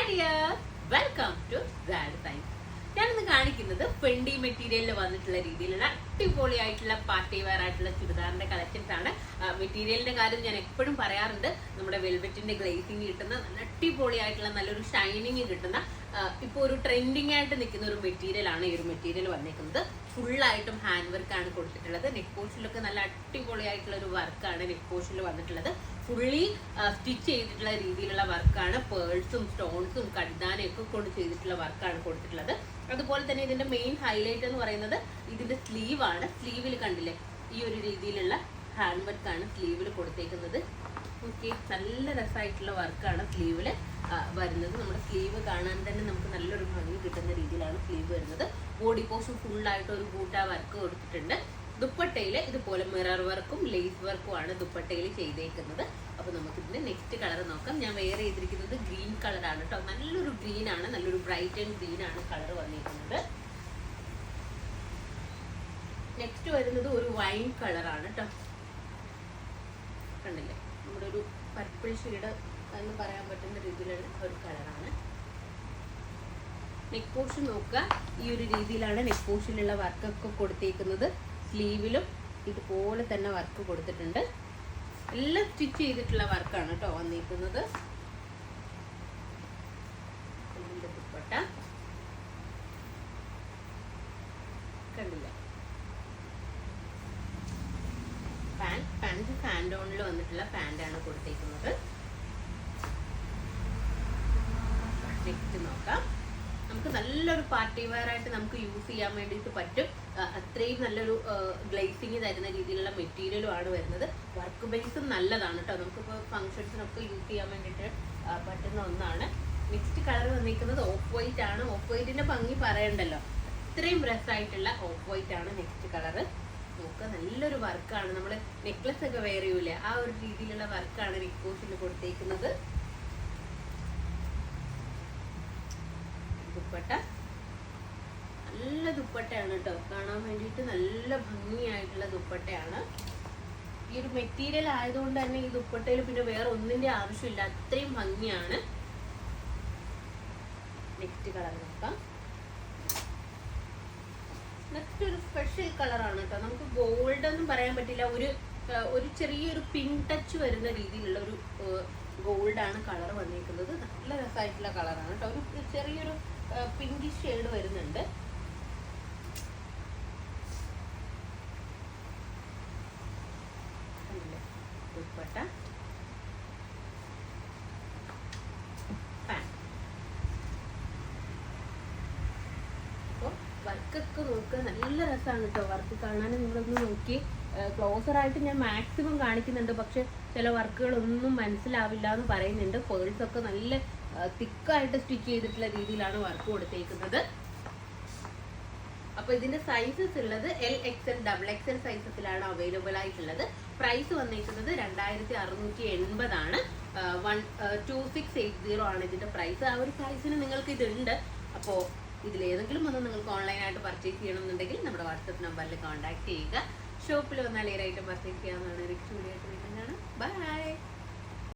Dear, welcome to sad signs. ഞാനിന്ന് കാണിക്കുന്നത് Fendi മെറ്റീരിയലിൽ വന്നിട്ടുള്ള രീതിയിലുള്ള അടിപൊളിയായിട്ടുള്ള പാർട്ടി വെയർ ആയിട്ടുള്ള ചുരിദാറിന്റെ കളക്ഷൻസ് ആണ്. മെറ്റീരിയലിന്റെ കാര്യം ഞാൻ എപ്പോഴും പറയാറുണ്ട്. നമ്മുടെ വെൽവെറ്റിന്റെ ഗ്ലേസിങ് കിട്ടുന്ന നല്ല അടിപൊളിയായിട്ടുള്ള നല്ലൊരു ഷൈനിങ് കിട്ടുന്ന ഇപ്പോൾ ഒരു ട്രെൻഡിങ് ആയിട്ട് നിൽക്കുന്ന ഒരു മെറ്റീരിയൽ ആണ് ഈ ഒരു മെറ്റീരിയൽ വന്നിരിക്കുന്നത്. ഫുള്ളായിട്ടും ഹാൻഡ് വർക്കാണ് കൊടുത്തിട്ടുള്ളത്. നെക്ക് പോർഷനിലൊക്കെ നല്ല അടിപൊളിയായിട്ടുള്ള ഒരു വർക്കാണ് നെക്ക് പോർഷനിൽ വന്നിട്ടുള്ളത്. ഫുള്ളി സ്റ്റിച്ച് ചെയ്തിട്ടുള്ള രീതിയിലുള്ള വർക്കാണ്. പേൾസും സ്റ്റോൺസും കടിദാനയും ഒക്കെ കൊണ്ട് ചെയ്തിട്ടുള്ള വർക്കാണ് കൊടുത്തിട്ടുള്ളത്. അതുപോലെ തന്നെ ഇതിന്റെ മെയിൻ ഹൈലൈറ്റ് എന്ന് പറയുന്നത് ഇതിന്റെ സ്ലീവ് ആണ്. സ്ലീവിൽ കണ്ടില്ലേ, ഈ ഒരു രീതിയിലുള്ള ഹാൻഡ് വർക്കാണ് സ്ലീവിൽ കൊടുത്തേക്കുന്നത്. ഓക്കെ, നല്ല രസമായിട്ടുള്ള വർക്കാണ് സ്ലീവിൽ വരുന്നത്. നമ്മുടെ സ്ലീവ് കാണാൻ തന്നെ നമുക്ക് നല്ലൊരു ഭംഗി കിട്ടുന്ന രീതിയിലാണ് സ്ലീവ് വരുന്നത്. ബോഡി പോർഷൻ ഫുള്ളായിട്ട് ഒരു ബൂട്ട വർക്ക് കൊടുത്തിട്ടുണ്ട്. ദുപ്പട്ടയിൽ ഇതുപോലെ മിറർ വർക്കും ലേസ് വർക്കും ആണ് ദുപ്പട്ടയിൽ ചെയ്തേക്കുന്നത്. അപ്പൊ നമുക്ക് ഇതിന്റെ നെക്സ്റ്റ് കളർ നോക്കാം. ഞാൻ വെയർ ചെയ്തിരിക്കുന്നത് ഗ്രീൻ കളറാണ് കേട്ടോ. നല്ലൊരു ഗ്രീൻ ആണ്, നല്ലൊരു ബ്രൈറ്റ് ആൻഡ് ഗ്രീൻ ആണ് കളർ വന്നിരിക്കുന്നത്. നെക്സ്റ്റ് വരുന്നത് ഒരു വൈൻ കളറാണ് കേട്ടോ. കണ്ടില്ലേ, നമ്മുടെ ഒരു പർപ്പിൾ ഷെയ്ഡ് എന്ന് പറയാൻ പറ്റുന്ന രീതിയിലുള്ള ഒരു കളറാണ്. നെക്ക് പോർഷൻ നോക്കുക, ഈ ഒരു രീതിയിലാണ് നെക്ക് പോർഷനിലുള്ള വർക്കൊക്കെ കൊടുത്തേക്കുന്നത്. സ്ലീവിലും ഇതുപോലെ തന്നെ വർക്ക് കൊടുത്തിട്ടുണ്ട്. എല്ലാം സ്റ്റിച്ച് ചെയ്തിട്ടുള്ള വർക്കാണ് കേട്ടോ വന്നിരിക്കുന്നത്. ദുപ്പട്ട കണ്ടില്ലേ, പാന്റ് ഫാൻഡോണിൽ വന്നിട്ടുള്ള പാന്റാണ് കൊടുത്തേക്കുന്നത്. നെക്സ്റ്റ് നോക്കാം. നമുക്ക് നല്ലൊരു പാർട്ടി വെയർ ആയിട്ട് നമുക്ക് യൂസ് ചെയ്യാൻ വേണ്ടിയിട്ട് പറ്റും. അത്രയും നല്ലൊരു ഗ്ലേസിങ് തരുന്ന രീതിയിലുള്ള മെറ്റീരിയലും ആണ് വരുന്നത്. വർക്ക് ബേസും നല്ലതാണ് കേട്ടോ. നമുക്കിപ്പോൾ ഫംഗ്ഷൻസിനൊക്കെ യൂസ് ചെയ്യാൻ വേണ്ടിയിട്ട് പറ്റുന്ന ഒന്നാണ്. നെക്സ്റ്റ് കളർ വന്നിരിക്കുന്നത് ഓഫ് വൈറ്റ് ആണ്. ഓഫ് വൈറ്റിന്റെ ഭംഗി പറയണ്ടല്ലോ, അത്രയും രസമായിട്ടുള്ള ഓഫ് വൈറ്റ് ആണ് നെക്സ്റ്റ് കളറ്. നോക്കുക, നല്ലൊരു വർക്കാണ്. നമ്മൾ നെക്ലസ് ഒക്കെ വെയർ ചെയ്യൂലേ, ആ ഒരു രീതിയിലുള്ള വർക്കാണ് നെക്ക് പോർഷനിൽ കൊടുത്തേക്കുന്നത്. ദുപ്പട്ട നല്ല ദുപ്പട്ടയാണ് കേട്ടോ, കാണാൻ വേണ്ടിയിട്ട് നല്ല ഭംഗിയായിട്ടുള്ള ദുപ്പട്ടയാണ്. ഈ ഒരു മെറ്റീരിയൽ ആയതുകൊണ്ട് തന്നെ ഈ ദുപ്പട്ടയിൽ പിന്നെ വേറെ ഒന്നിന്റെ ആവശ്യമില്ല, അത്രയും ഭംഗിയാണ്. നെക്സ്റ്റ് കളർ നോക്കാം. നെക്സ്റ്റ് ഒരു സ്പെഷ്യൽ കളറാണ് കേട്ടോ. നമുക്ക് ഗോൾഡ് ഒന്നും പറയാൻ പറ്റില്ല, ഒരു ചെറിയൊരു പിങ്ക് ടച്ച് വരുന്ന രീതിയിലുള്ള ഒരു ഗോൾഡ് ആണ് കളർ വന്നിരിക്കുന്നത്. നല്ല രസമായിട്ടുള്ള കളറാണ് കേട്ടോ. ഒരു ചെറിയൊരു പിങ്കിഷ് ഷെയ്ഡ് വരുന്നുണ്ട്. ദുപ്പട്ട, വർക്കൊക്കെ നോക്കുക, നല്ല രസമാണ് കേട്ടോ. വർക്ക് കാണാൻ നിങ്ങളൊന്ന് നോക്കി ക്ലോസർ ആയിട്ട് ഞാൻ മാക്സിമം കാണിക്കുന്നുണ്ട്, പക്ഷെ ചില വർക്കുകളൊന്നും മനസ്സിലാവില്ല എന്ന് പറയുന്നുണ്ട്. പേൾസ് ഒക്കെ നല്ല തിക്കായിട്ട് സ്റ്റിച്ച് ചെയ്തിട്ടുള്ള രീതിയിലാണ് വർക്ക് കൊടുത്തേക്കുന്നത്. അപ്പൊ ഇതിന്റെ സൈസസ് ഉള്ളത് LXL, XXL സൈസസിലാണ് അവൈലബിൾ ആയിട്ടുള്ളത്. പ്രൈസ് വന്നിരിക്കുന്നത് 2680 ആണ്. 2680 ആണ് ഇതിന്റെ പ്രൈസ്. ആ ഒരു പ്രൈസിന് നിങ്ങൾക്ക് ഇതുണ്ട്. അപ്പോൾ ഇതിലേതെങ്കിലും ഒന്ന് നിങ്ങൾക്ക് ഓൺലൈനായിട്ട് പർച്ചേസ് ചെയ്യണമെന്നുണ്ടെങ്കിൽ നമ്മുടെ വാട്സപ്പ് നമ്പറിൽ കോൺടാക്ട് ചെയ്യുക. ഷോപ്പിൽ വന്നാൽ ഏറെ ഐറ്റം പർച്ചേസ് ചെയ്യാവുന്നതാണ്. നെക്സ്റ്റ് വീഡിയോ ആയിട്ട് വീണ്ടും കാണാം. ബൈ.